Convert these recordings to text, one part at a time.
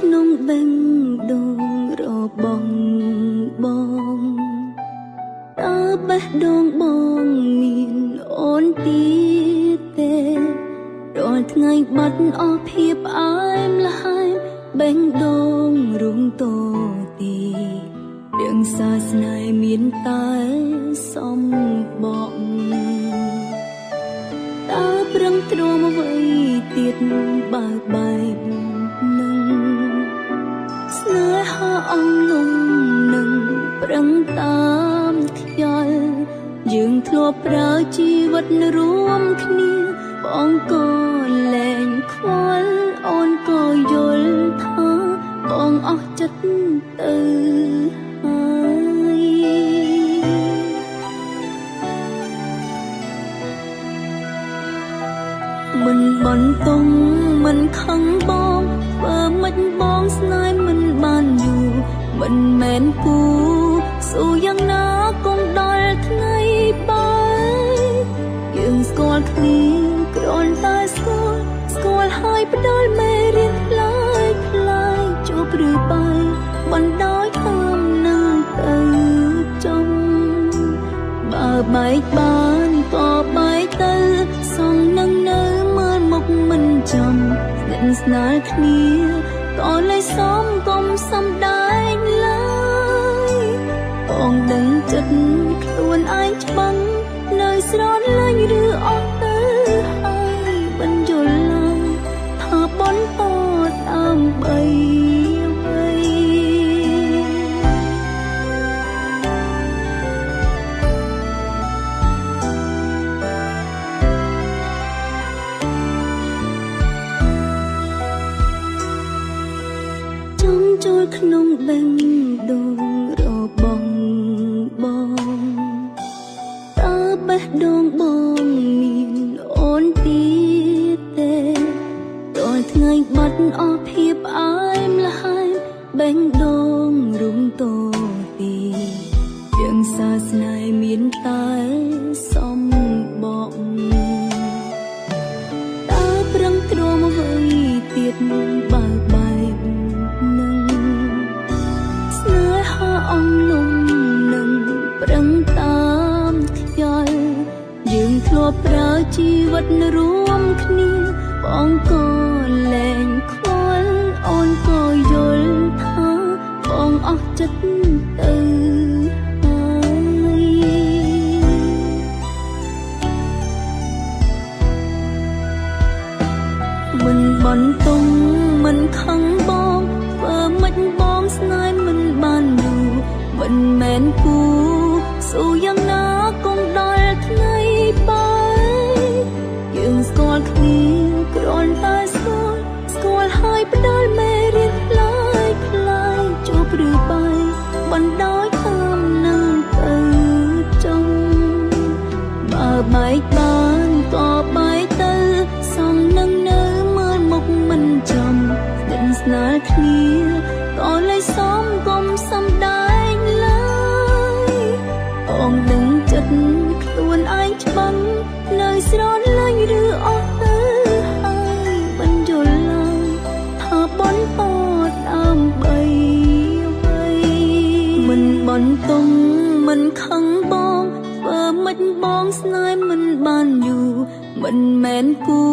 ក្នុងបេះដូងរបស់បងតើបេះដូងបងមានអូនទៀតទេរាល់ថ្ងៃបាត់អស់ភាពផ្អែមល្ហែមបេះដូងរុំតទីរឿងសាសនាមានតែសំបកតើប្រឹងទ្រាំអ្វីទៀតបើបែបនឹងស្នេហាអងលំនឹងប្រឹងតាមខ្យល់យើងធ្លាប់ប្រើជីវិតរួមគ្នាបងក៏លែងខ្វល់អូនក៏យល់ថាបងអស់ចិត្តទៅហើយមិនបន្តមិនខឹងបងធ្វើមិនបងស្នេហ៍មិនបានយូរមិនមែនគូស៊ូយ៉ាងណាគង់ដល់ថ្ងៃបាយយើងស្គាល់គ្នាគ្រាន់តែស្គាល់ហើយផ្ដល់មេរៀនផ្លាយជួបឬបាយបណ្ដោយតាមនឹងទៅចំបើបែកបានក៏បែកទៅសងនឹងនៅមើលមុខមិនចំស្និទ្ធស្នាលគ្នាក៏លេចសមកុំសំដែងឡើយបងដឹងចិត្តខ្លួនឯងច្បាស់នៅស្រលាញ់ឬអត់ទៅហើយបញ្យល់ឡើយថាបនតដើម្បីចូលក្នុងបេះដូងរបស់បងតើបេះដូងបងមានអូនទៀតទេរាល់ថ្ងៃបាត់អស់ភាពផ្អែមល្ហែមបេះដូងរុំតទីយើងសាសនាមានតែសំបកតើប្រឹងទ្រាំអ្វីទៀតបើបែបអងលំនឹងប្រឹងតាមខ្យល់យើងធ្លាប់ប្រើជីវិតរួមគ្នាបងក៏លែងខ្វល់អូនក៏យល់ថាបងអស់ចិត្តទៅហើយមិនបន្តមិនខឹងបងធ្វើមិនបងស្នេហ៍មិនបានយូរមិនមែនគូស៊ូយ៉ាងណាគង់ដល់ថ្ងៃបាយយើងស្គាល់គ្នាគ្រាន់តែស្គាល់ហើយផ្ដល់មេរៀនផ្លាយជួបឬបាយបណ្ដោយតាមនឹងទៅចំបើបែកបានក៏បែកទៅសងនឹងនៅមើលមុខមិនចំស្និទ្ធស្នាលគ្នាក៏លេចសមកុំសំដែងឡើយបងដឹងចិត្តខ្លួនឯងច្បាស់នៅស្រលាញ់ឬអត់ទៅហើយបញ្យល់ឡើយថាបនតដើម្បីអ្វីមិនបន្តមិនខឹងបងធ្វើមិនបងស្នេហ៍មិនបានយូរមិនមែនគូ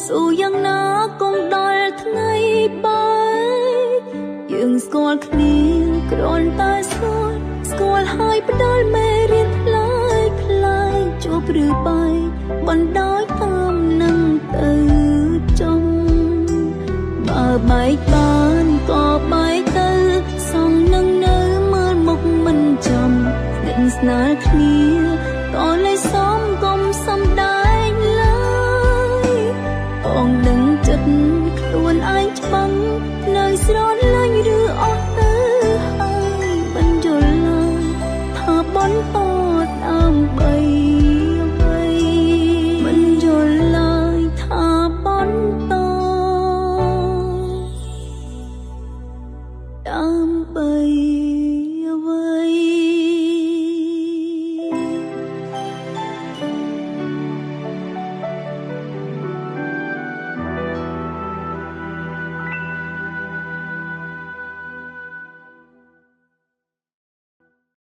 ស៊ូយ៉ាងណាគង់ដល់ថ្ងៃបាយយើងស្គាល់គ្នាគ្រាន់តែស្គាល់ហើយផ្ដល់មេរៀនផ្លាយជួបឬបាយបណ្ដោយតាមនឹងទៅចំបើបែកបានក៏បែកទៅសងនឹងនៅមើលមុខមិនចំស្និទ្ធស្នាលគ្នាក៏លេចសមកុំសំដែងឡើយបងដឹងចិត្តខ្លួនឯងច្បាស់នៅស្រ